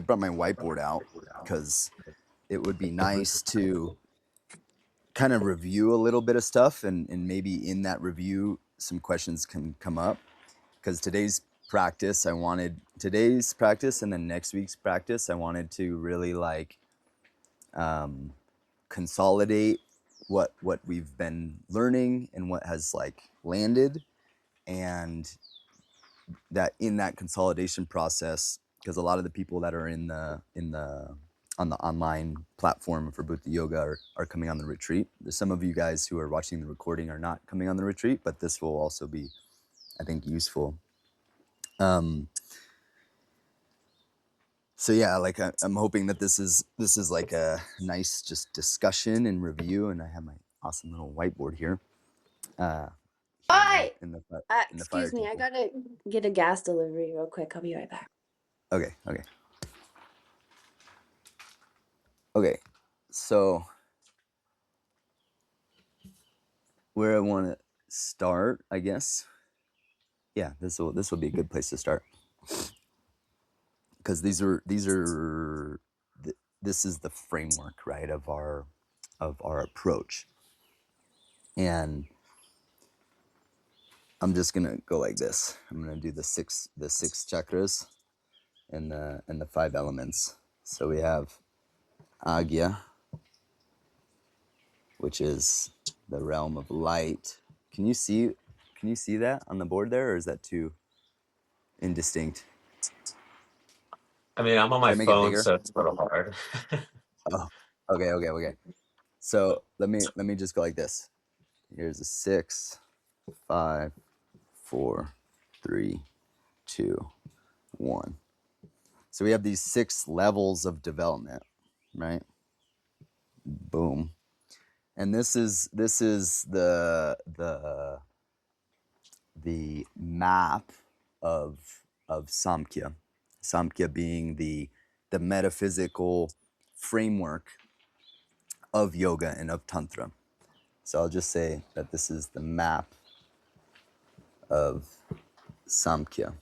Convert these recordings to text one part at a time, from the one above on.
brought my whiteboard out because it would be nice to kind of review a little bit of stuff, and maybe in that review some questions can come up, because today's practice and then next week's practice I wanted to really like consolidate what we've been learning and what has like landed, and that in that consolidation process, because a lot of the people that are on the online platform for Bhuta Yoga are coming on the retreat. There's some of you guys who are watching the recording are not coming on the retreat, but this will also be, I think, useful. So yeah, like I'm hoping that this is like a nice just discussion and review, and I have my awesome little whiteboard here. Hi! In the Excuse me, I temple. gotta get a gas delivery real quick. I'll be right back. Okay. So where I want to start, I guess. Yeah, this will be a good place to start, because this is the framework, right, of our approach. And I'm just gonna go like this. I'm gonna do the six chakras and the 5 elements. So we have Agya, which is the realm of light. Can you see that on the board there, or is that too indistinct? I mean, I'm on my phone, so it's a little hard. Oh, okay. So let me just go like this. Here's a 6, 5, 4, 3, 2, 1. So we have these 6 levels of development, right? Boom. And this is the map of Samkhya. Samkhya being the metaphysical framework of yoga and of tantra. So I'll just say that this is the map of Samkhya.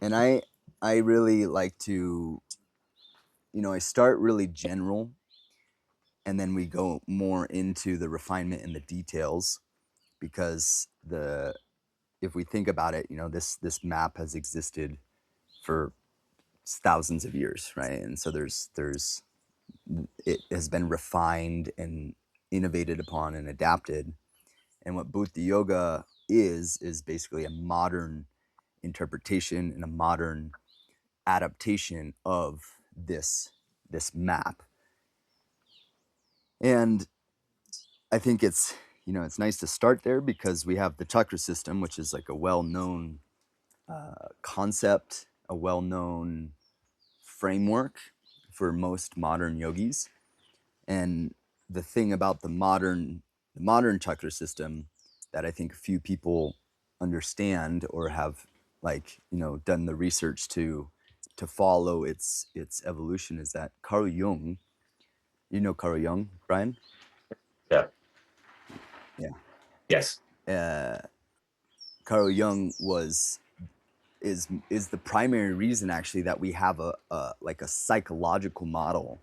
And I really like to, I start really general, and then we go more into the refinement and the details, because if we think about it, this map has existed for thousands of years, right? And so it has been refined and innovated upon and adapted. And what Bhuta Yoga is basically a modern interpretation and a modern adaptation of this map. And I think it's nice to start there, because we have the chakra system, which is like a well-known concept, a well-known framework for most modern yogis. And the thing about the modern chakra system that I think few people understand or have done the research to follow its evolution is that Carl Jung, Carl Jung, Brian? Yeah. Yes. Carl Jung is the primary reason actually that we have a psychological model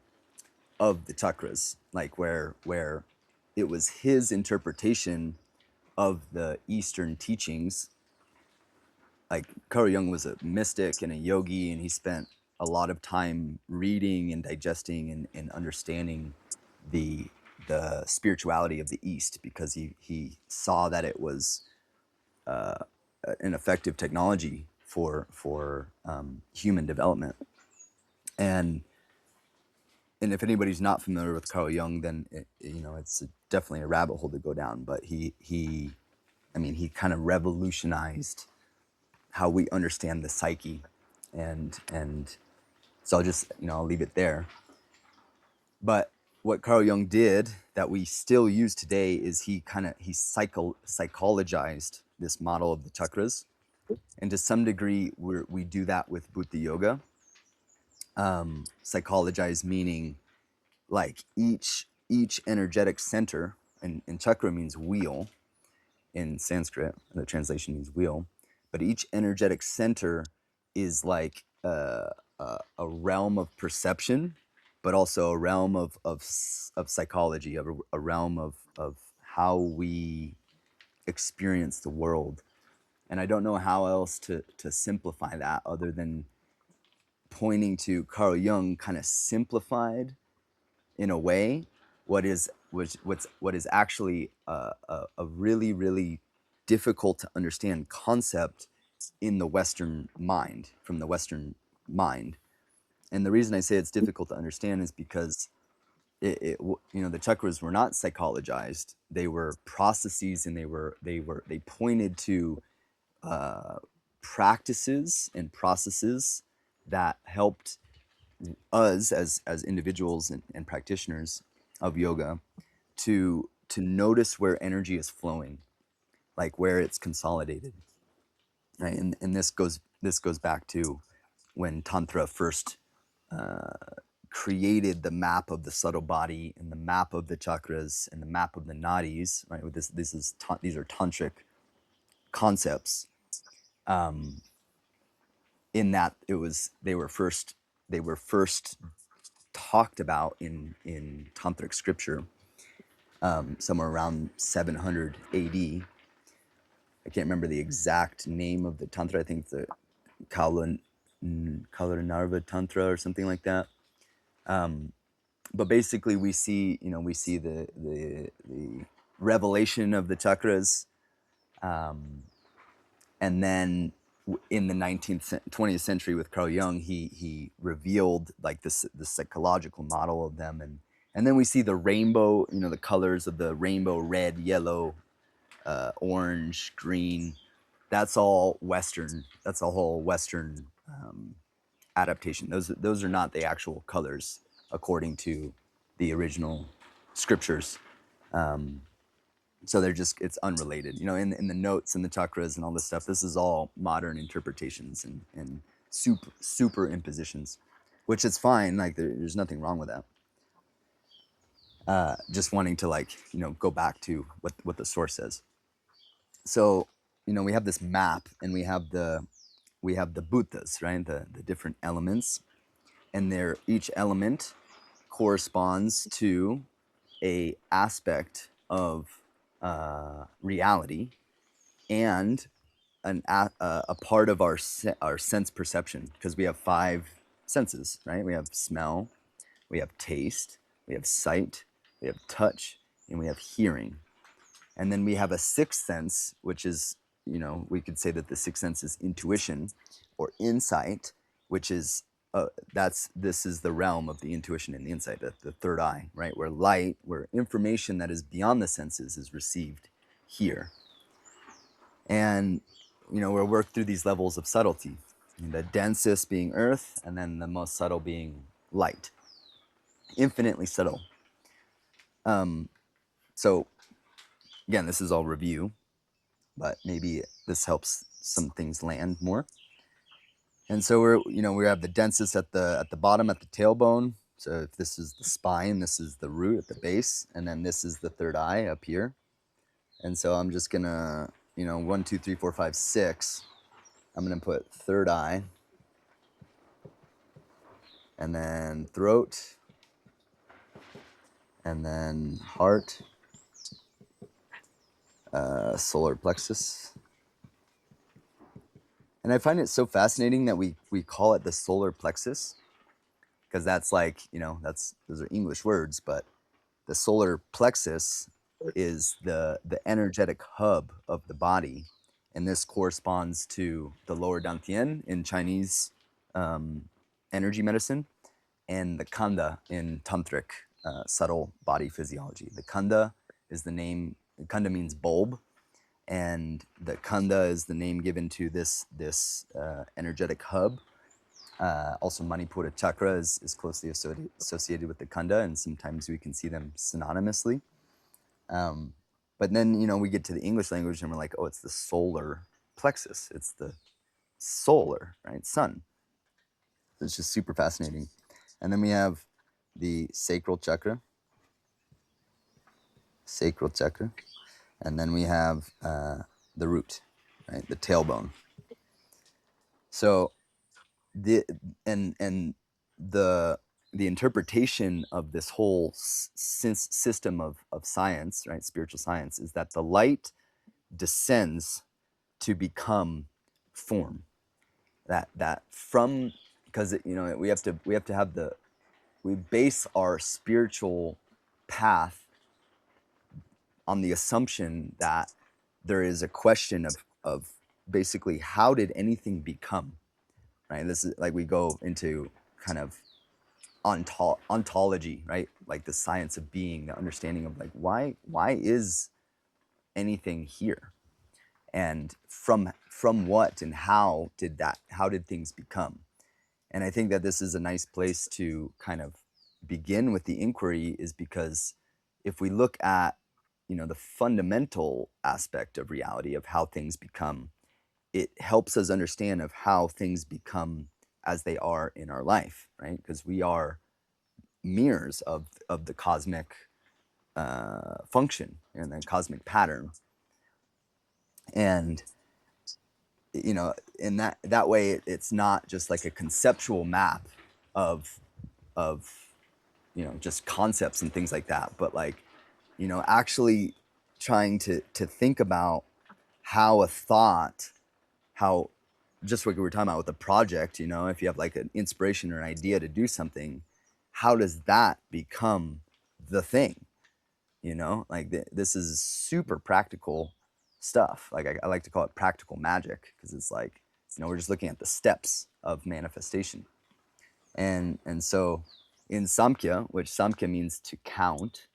of the chakras, like where it was his interpretation of the Eastern teachings. Like Carl Jung was a mystic and a yogi, and he spent a lot of time reading and digesting and understanding the spirituality of the East, because he saw that it was an effective technology for human development. And if anybody's not familiar with Carl Jung, then it's definitely a rabbit hole to go down. But he kind of revolutionized how we understand the psyche, and so I'll just I'll leave it there. But what Carl Jung did that we still use today is he psychologized this model of the chakras, and to some degree we do that with Bhuta Yoga. Psychologize meaning like each energetic center, and chakra means wheel in Sanskrit. The translation means wheel, but each energetic center is like a realm of perception, but also a realm of psychology, of a realm of how we experience the world. And I don't know how else to simplify that other than pointing to Carl Jung kind of simplified in a way what is actually a really, really difficult to understand concept in the Western mind, from the Western mind. And the reason I say it's difficult to understand is because the chakras were not psychologized. They were processes, and they pointed to practices and processes that helped us as individuals and practitioners of yoga to notice where energy is flowing, like where it's consolidated, right? And this goes back to when Tantra first created the map of the subtle body and the map of the chakras and the map of the nadis, right? These are tantric concepts. In that they were first talked about in tantric scripture, somewhere around 700 AD. I can't remember the exact name of the tantra. I think the Kalanarva Tantra or something like that. But basically, we see the revelation of the chakras, and then in the 20th century with Carl Jung, he revealed like the psychological model of them, and then we see the rainbow, the colors of the rainbow: red, yellow, orange, green. That's all Western. That's a whole Western adaptation. Those are not the actual colors according to the original scriptures. So it's unrelated. In the notes and the chakras and all this stuff, this is all modern interpretations and super impositions, which is fine. Like there's nothing wrong with that. Just wanting to go back to what the source says. So, we have this map, and we have the bhūtas, right? The different elements, and each element corresponds to a aspect of reality and a part of our sense perception, because we have 5 senses, right? We have smell, we have taste, we have sight, we have touch, and we have hearing. And then we have a 6th sense, which is, we could say that the 6th sense is intuition or insight, which is this is the realm of the intuition and the insight, the third eye, right? Where information that is beyond the senses is received here. And, we'll work through these levels of subtlety, the densest being earth, and then the most subtle being light, infinitely subtle. So again, this is all review, but maybe this helps some things land more. And so we have the densest at the bottom, at the tailbone. So if this is the spine, this is the root at the base, and then this is the third eye up here. And so I'm just gonna, 1, 2, 3, 4, 5, 6. I'm gonna put third eye, and then throat, and then heart, solar plexus. And I find it so fascinating that we call it the solar plexus, because that's those are English words, but the solar plexus is the energetic hub of the body, and this corresponds to the lower dantian in Chinese energy medicine, and the khandha in tantric subtle body physiology. The khandha is the name. Khandha means bulb, and the khandha is the name given to this energetic hub. Also, Manipura chakra is closely associated with the khandha, and sometimes we can see them synonymously. But then, we get to the English language, and we're like, oh, it's the solar plexus. It's the solar, right? Sun. It's just super fascinating. And then we have the sacral chakra. And then we have the root, right? The tailbone. So the and the interpretation of this whole system of science, right, spiritual science, is that the light descends to become form. That from, because we have to have we base our spiritual path on the assumption that there is a question of basically, how did anything become, right? This is like, we go into kind of ontology, right? Like the science of being, the understanding of like, why is anything here, and from what, and how did things become? And I think that this is a nice place to kind of begin with the inquiry, is because if we look at the fundamental aspect of reality, of how things become, it helps us understand of how things become as they are in our life, right? Because we are mirrors of the cosmic function and the cosmic pattern. And in that way, it's not just like a conceptual map of just concepts and things like that, but like actually trying to think about how a thought, how, just what we were talking about with the project, if you have like an inspiration or an idea to do something, how does that become the thing? Like this is super practical stuff. Like I like to call it practical magic, because it's like, we're just looking at the steps of manifestation. And so in Samkhya, which Samkhya means to count,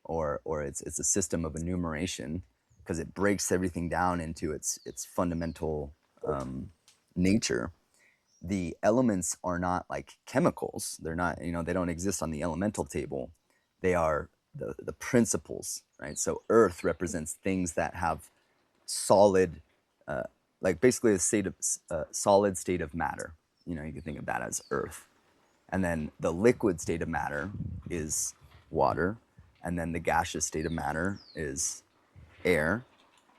or it's a system of enumeration, because it breaks everything down into its fundamental nature. The elements are not like chemicals. They're not, they don't exist on the elemental table. They are the principles, right? So earth represents things that have solid, like basically a solid state of matter. You can think of that as earth. And then the liquid state of matter is water. And then the gaseous state of matter is air.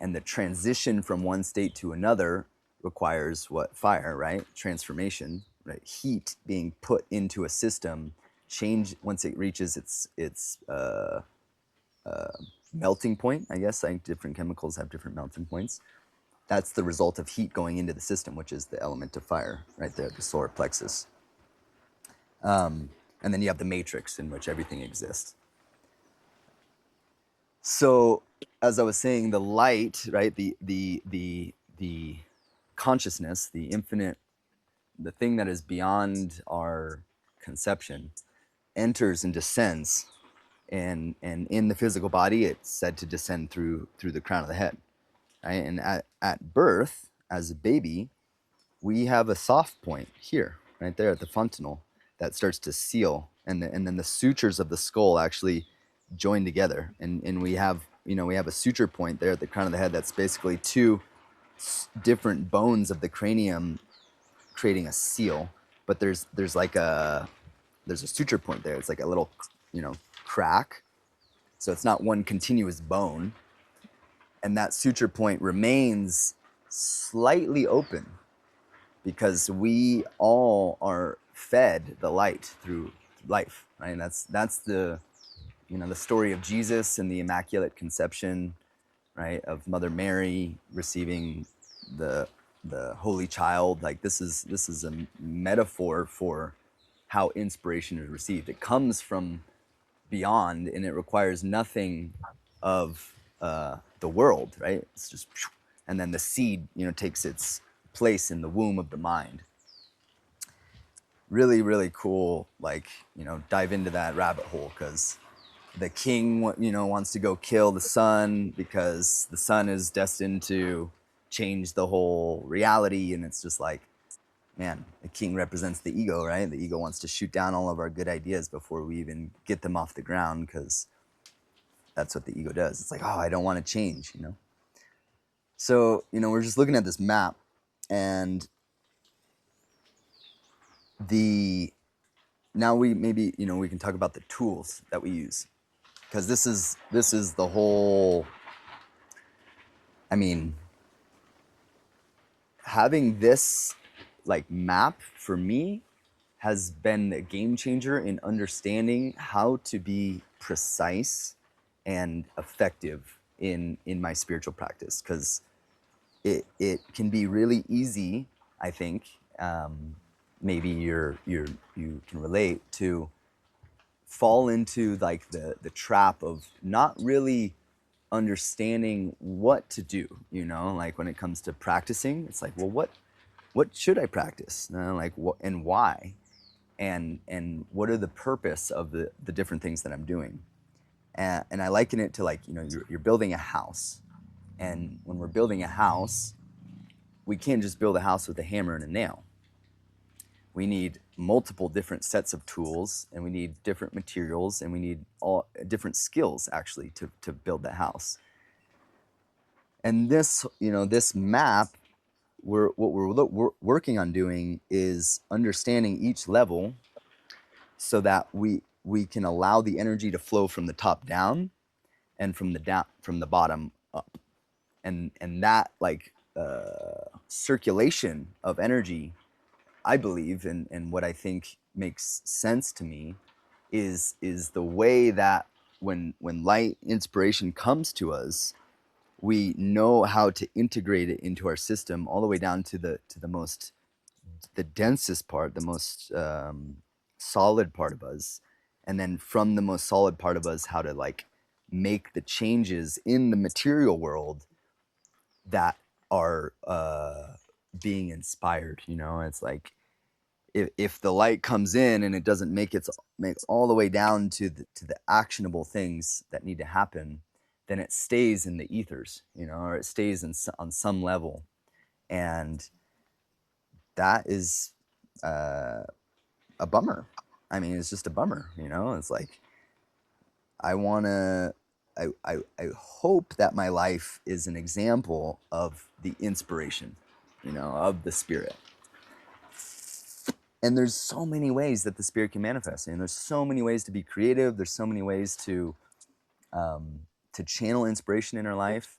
And the transition from one state to another requires what? Fire, right? Transformation, right? Heat being put into a system, change once it reaches its melting point, I guess. I think different chemicals have different melting points. That's the result of heat going into the system, which is the element of fire, right there, the solar plexus. And then you have the matrix in which everything exists. So, as I was saying, the light, right, the consciousness, the infinite, the thing that is beyond our conception, enters and descends, and in the physical body, it's said to descend through the crown of the head, right? And at birth, as a baby, we have a soft point here, right there at the fontanel, that starts to seal, and then the sutures of the skull actually join together, and we have a suture point there at the crown of the head that's basically two different bones of the cranium creating a seal, but there's a suture point there. It's like a little crack, so it's not one continuous bone, and that suture point remains slightly open, because we all are fed the light through life, right? And that's the the story of Jesus and the Immaculate Conception, right, of Mother Mary receiving the Holy Child. Like this is a metaphor for how inspiration is received. It comes from beyond, and it requires nothing of the world, right? It's just, and then the seed takes its place in the womb of the mind. Really, really cool. Like, dive into that rabbit hole, because the king, wants to go kill the son, because the son is destined to change the whole reality. And it's just like, man, the king represents the ego, right? The ego wants to shoot down all of our good ideas before we even get them off the ground, because that's what the ego does. It's like, oh, I don't want to change, So, we're just looking at this map, and now we maybe, we can talk about the tools that we use, because this is the whole, I mean, having this like map for me has been a game changer in understanding how to be precise and effective in my spiritual practice, because it can be really easy, I think, maybe you can relate to fall into like the trap of not really understanding what to do, you know, like when it comes to practicing. It's like, well, what should I practice? Like what and why? And what are the purpose of the different things that I'm doing? And I liken it to, like, you know, you're building a house. And when we're building a house, we can't just build a house with a hammer and a nail. We need multiple different sets of tools, and we need different materials, and we need all different skills actually to build the house. And this, you know, this map, what we're working on doing is understanding each level so that we can allow the energy to flow from the top down and from the bottom up. And that, like, circulation of energy, I believe, and what I think makes sense to me is the way that when light inspiration comes to us, we know how to integrate it into our system all the way down to the densest part, the most solid part of us, and then from the most solid part of us, how to like make the changes in the material world that are being inspired. You know, it's like if the light comes in and it doesn't make all the way down to the actionable things that need to happen, then it stays in the ethers, you know, or it stays on some level. And that is a bummer. I mean, it's just a bummer, you know. It's like I hope that my life is an example of the inspiration, you know, of the spirit. And there's so many ways that the spirit can manifest, and there's so many ways to be creative. There's so many ways to channel inspiration in our life.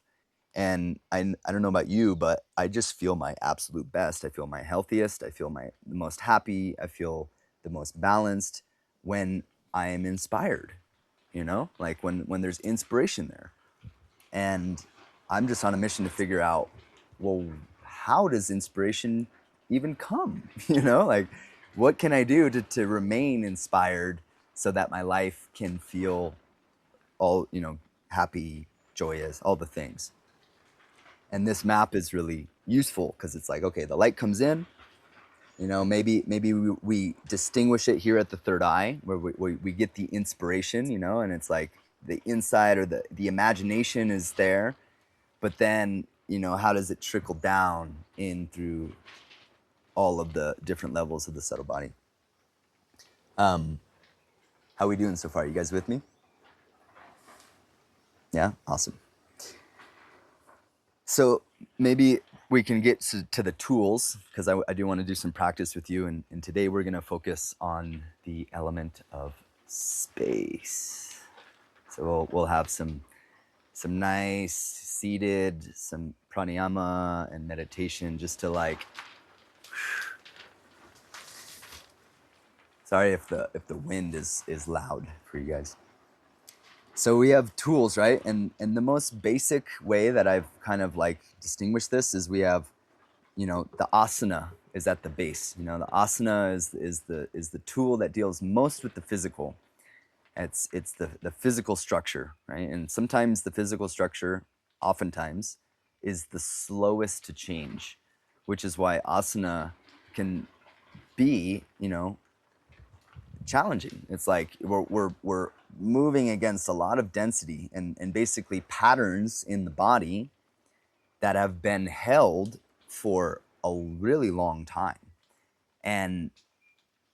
And I don't know about you, but I just feel my absolute best. I feel my healthiest. I feel the most happy. I feel the most balanced when I am inspired, you know, like when there's inspiration there. And I'm just on a mission to figure out, well, how does inspiration even come? You know, like, what can I do to remain inspired so that my life can feel all, you know, happy, joyous, all the things. And this map is really useful because it's like, okay, the light comes in, you know, maybe we distinguish it here at the third eye where we get the inspiration, you know, and it's like the inside or the imagination is there, but then, you know, how does it trickle down in through all of the different levels of the subtle body? How are we doing so far? You guys with me? Yeah, awesome. So maybe we can get to the tools, because I do want to do some practice with you. And today we're going to focus on the element of space. So we'll have some nice seated, some pranayama and meditation just to like. Sorry if the wind is loud for you guys. So we have tools, right? And the most basic way that I've kind of like distinguished this is we have, you know, the asana is at the base. You know, the asana is the tool that deals most with the physical. It's the physical structure, right? And sometimes the physical structure, oftentimes, is the slowest to change, which is why asana can be, you know, challenging. It's like we're moving against a lot of density and basically patterns in the body that have been held for a really long time. And,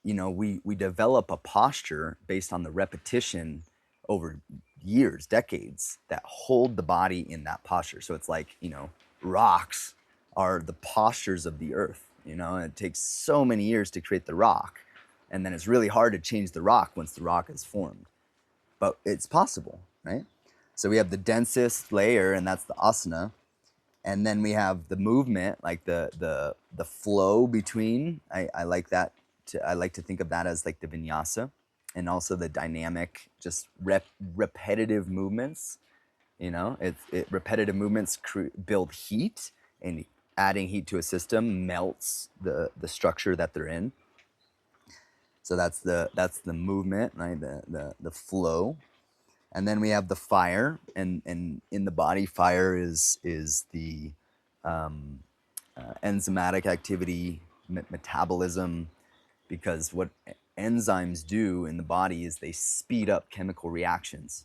you know, we develop a posture based on the repetition over years, decades, that hold the body in that posture. So it's like, you know, rocks are the postures of the earth, you know, and it takes so many years to create the rock. And then it's really hard to change the rock once the rock is formed. But it's possible, right? So we have the densest layer, and that's the asana. And then we have the movement, like the flow between. I like that. I like to think of that as like the vinyasa, and also the dynamic, just repetitive movements. You know, repetitive movements build heat, and adding heat to a system melts the structure that they're in. So that's the movement, right? The flow. And then we have the fire, and in the body, fire is the enzymatic activity, metabolism, because what enzymes do in the body is they speed up chemical reactions.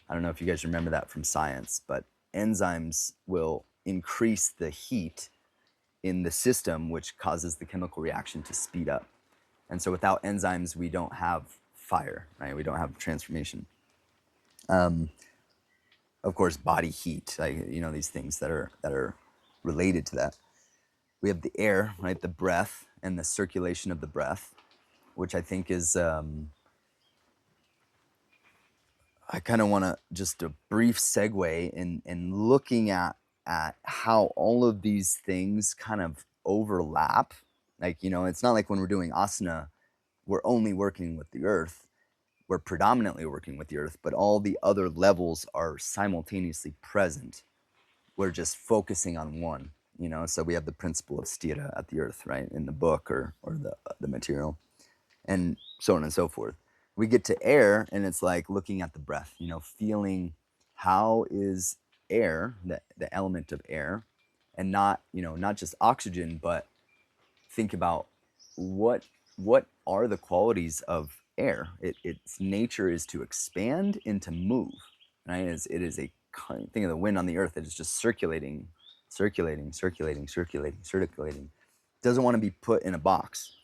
I don't know if you guys remember that from science, but enzymes will increase the heat in the system, which causes the chemical reaction to speed up. And so without enzymes, we don't have fire, right? We don't have transformation. Of course, body heat, like, you know, these things that are related to that. We have the air, right? The breath and the circulation of the breath, which I think is, I kind of want to just a brief segue in looking at how all of these things kind of overlap. Like, you know, it's not like when we're doing asana, we're only working with the earth. We're predominantly working with the earth, but all the other levels are simultaneously present. We're just focusing on one, you know. So we have the principle of sthira at the earth, right, in the book or the material, and so on and so forth. We get to air, and it's like looking at the breath, you know, feeling how is air, the element of air, and not, you know, not just oxygen, but think about what are the qualities of air. Its nature is to expand and to move, right? It is a think of the wind on the earth that is just circulating. It doesn't want to be put in a box.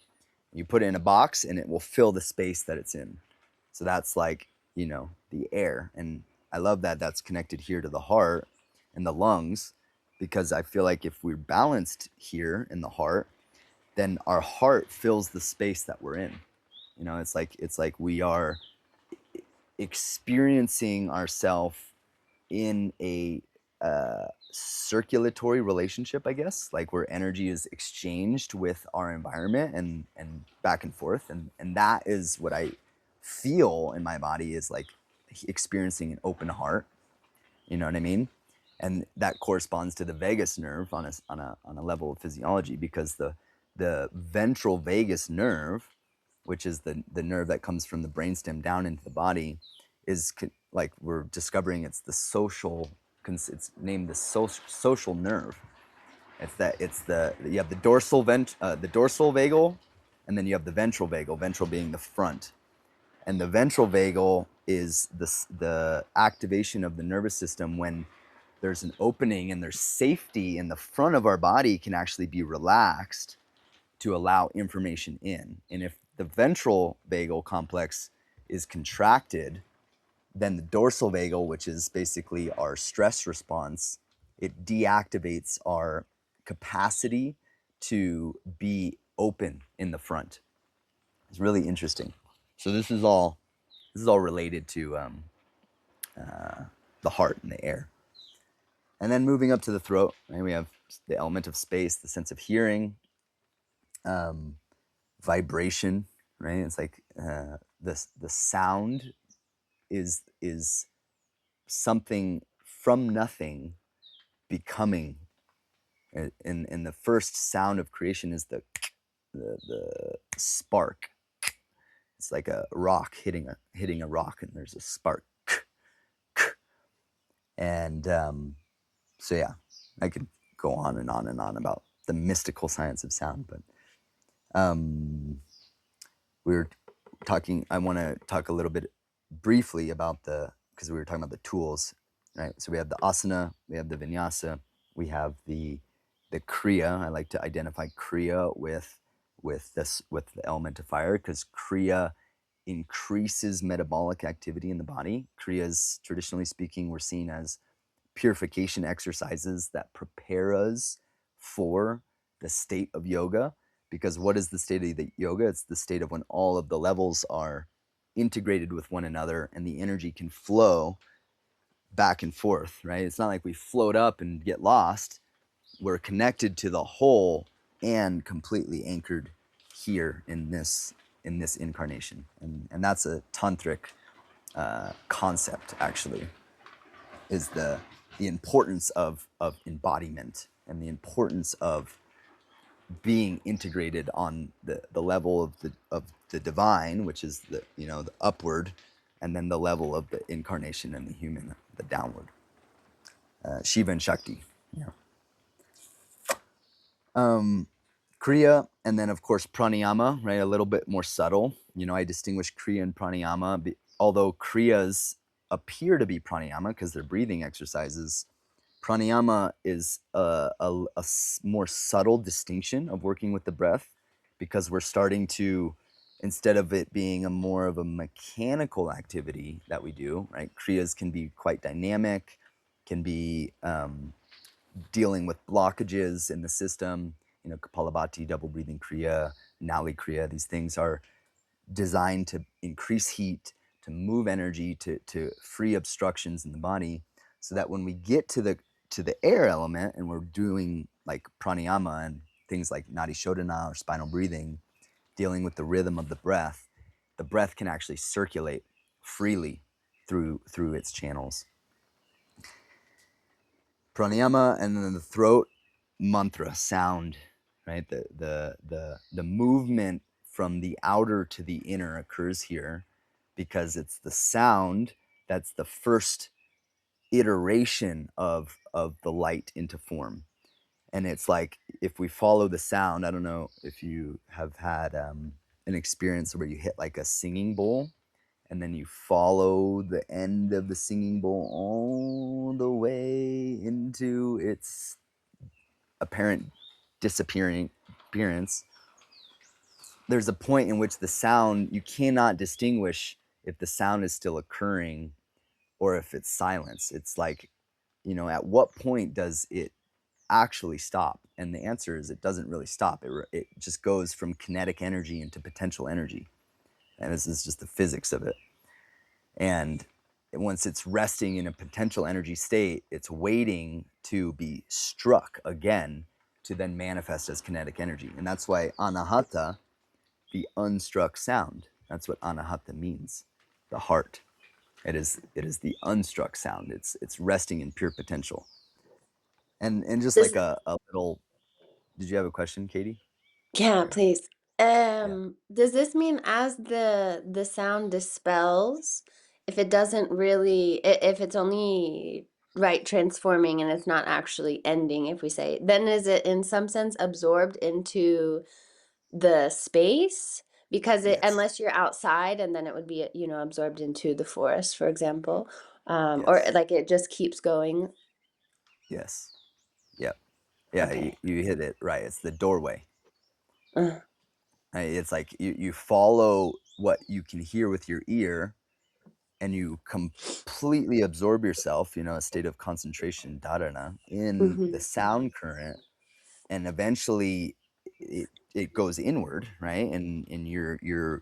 You put it in a box and it will fill the space that it's in. So that's like, you know, the air. And I love that that's connected here to the heart and the lungs, because I feel like if we're balanced here in the heart, then our heart fills the space that we're in. You know, it's like we are experiencing ourselves in a circulatory relationship, I guess, like where energy is exchanged with our environment and back and forth. And that is what I feel in my body, is like experiencing an open heart. You know what I mean? And that corresponds to the vagus nerve on a level of physiology, because the ventral vagus nerve, which is the nerve that comes from the brainstem down into the body, is like we're discovering it's named the social nerve. You have the dorsal vagal, and then you have the ventral vagal. Ventral being the front, and the ventral vagal is the activation of the nervous system when there's an opening and there's safety in the front of our body, can actually be relaxed to allow information in. And if the ventral vagal complex is contracted, then the dorsal vagal, which is basically our stress response, it deactivates our capacity to be open in the front. It's really interesting. So this is all related to the heart and the air. And then moving up to the throat, right, we have the element of space, the sense of hearing, vibration, right? It's like the sound is something from nothing becoming. And the first sound of creation is the spark. It's like a rock hitting a rock, and there's a spark. And so yeah, I could go on and on and on about the mystical science of sound, but I want to talk a little bit briefly about because we were talking about the tools, right? So we have the asana, we have the vinyasa, we have the kriya. I like to identify kriya with the element of fire, because kriya increases metabolic activity in the body. Kriyas, traditionally speaking, were seen as purification exercises that prepare us for the state of yoga. Because what is the state of the yoga? It's the state of when all of the levels are integrated with one another and the energy can flow back and forth, right? It's not like we float up and get lost. We're connected to the whole and completely anchored here in this incarnation. And that's a tantric concept, actually, is the importance of embodiment and the importance of being integrated on the level of the divine, which is the upward, and then the level of the incarnation and the human, the downward. Shiva and Shakti. Yeah. Kriya, and then of course pranayama, right? A little bit more subtle. I distinguish Kriya and pranayama, although Kriyas appear to be pranayama because they're breathing exercises. Pranayama is a more subtle distinction of working with the breath, because we're starting to, instead of it being more of a mechanical activity that we do, right? Kriyas can be quite dynamic, can be dealing with blockages in the system. Kapalabhati, double breathing Kriya, Nali Kriya, these things are designed to increase heat, to move energy, to free obstructions in the body, so that when we get to the air element and we're doing like pranayama and things like nadi shodhana or spinal breathing, dealing with the rhythm of the breath can actually circulate freely through its channels. Pranayama, and then the throat, mantra, sound, right? The movement from the outer to the inner occurs here, because it's the sound that's the first iteration of the light into form. And it's like, if we follow the sound, I don't know if you have had an experience where you hit like a singing bowl, and then you follow the end of the singing bowl all the way into its apparent appearance. There's a point in which the sound, you cannot distinguish if the sound is still occurring or if it's silence. It's like, at what point does it actually stop? And the answer is, it doesn't really stop. It just goes from kinetic energy into potential energy. And this is just the physics of it. And once it's resting in a potential energy state, it's waiting to be struck again to then manifest as kinetic energy. And that's why anahata, the unstruck sound, that's what anahata means, the heart. It is the unstruck sound. It's resting in pure potential. And just like a little, did you have a question, Katie? Yeah, please. Does this mean as the sound dispels, if it doesn't really, if it's only right transforming and it's not actually ending, if we say, then is it in some sense absorbed into the space? Because Yes. unless you're outside, and then it would be, absorbed into the forest, for example, or Yes. like it just keeps going. Yes. Yep. Yeah, Okay. you hit it right. It's the doorway. Uh, Right? It's like you follow what you can hear with your ear, and you completely absorb yourself, a state of concentration, dharana, in the sound current, and eventually it goes inward, right? And your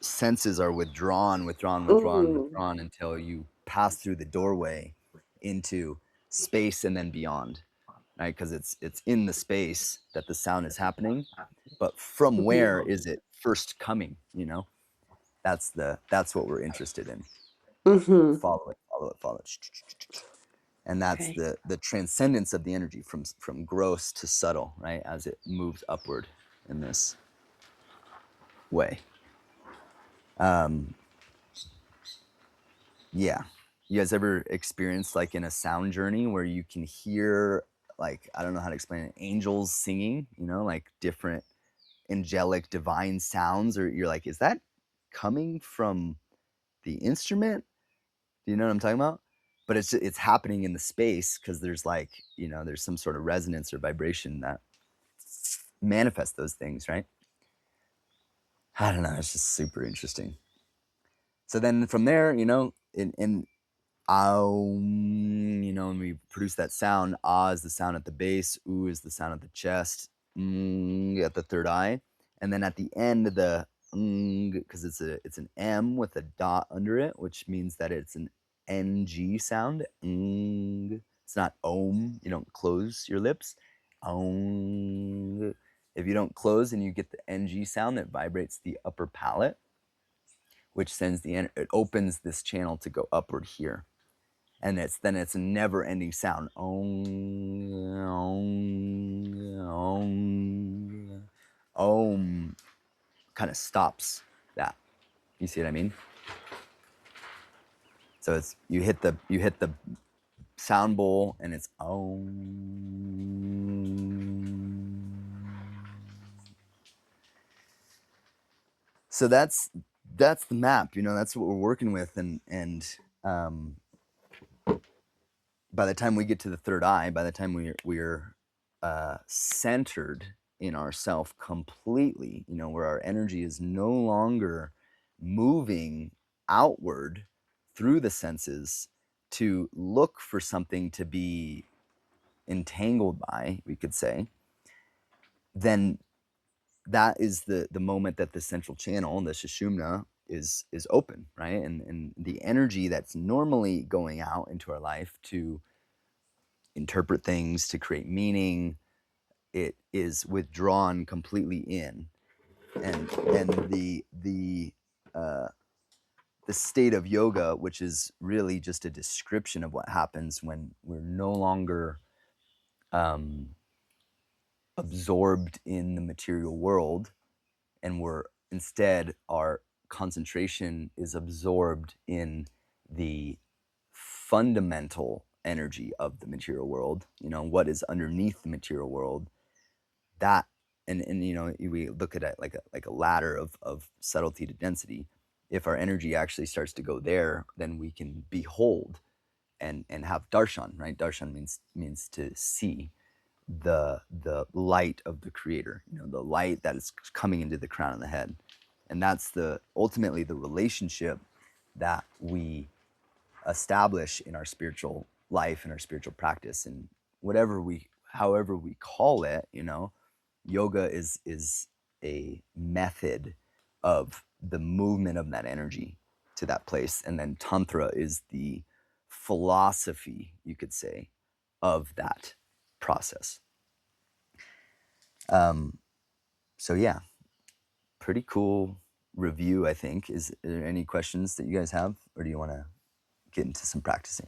senses are withdrawn until you pass through the doorway into space and then beyond, right? Because it's in the space that the sound is happening, but from where is it first coming? That's what we're interested in. Follow it, and that's Okay. the transcendence of the energy from gross to subtle, right? As it moves upward in this way. Yeah. You guys ever experienced like in a sound journey where you can hear, like, I don't know how to explain it, angels singing, like different angelic divine sounds, or you're like, is that coming from the instrument? Do you know what I'm talking about? But it's happening in the space, because there's like, there's some sort of resonance or vibration that manifests those things, right? I don't know, it's just super interesting. So then from there, in when we produce that sound, ah is the sound at the base, oo is the sound at the chest, at the third eye, and then at the end of the because it's an M with a dot under it, which means that it's NG sound. It's not om. You don't close your lips. Om. If you don't close and you get the NG sound that vibrates the upper palate, which sends it opens this channel to go upward here. And it's a never-ending sound. Om, om, om, om. Kind of stops that. You see what I mean? So it's you hit the sound bowl and it's om. So that's the map. That's what we're working with, and by the time we get to the third eye, by the time we're centered in ourself completely, where our energy is no longer moving outward through the senses to look for something to be entangled by, we could say, then that is the moment that the central channel, the Sushumna, is open, right? And the energy that's normally going out into our life to interpret things, to create meaning, it is withdrawn completely in, and the state of yoga, which is really just a description of what happens when we're no longer absorbed in the material world, and we're instead, our concentration is absorbed in the fundamental energy of the material world, what is underneath the material world. That, and we look at it like a ladder of subtlety to density. If our energy actually starts to go there, then we can behold and have darshan, right? Darshan means to see the light of the creator, the light that is coming into the crown of the head. And that's ultimately the relationship that we establish in our spiritual life and our spiritual practice, and however we call it. Yoga is a method of the movement of that energy to that place, and then tantra is the philosophy, you could say, of that process. So yeah, pretty cool review, I think. Is there any questions that you guys have, or do you want to get into some practicing?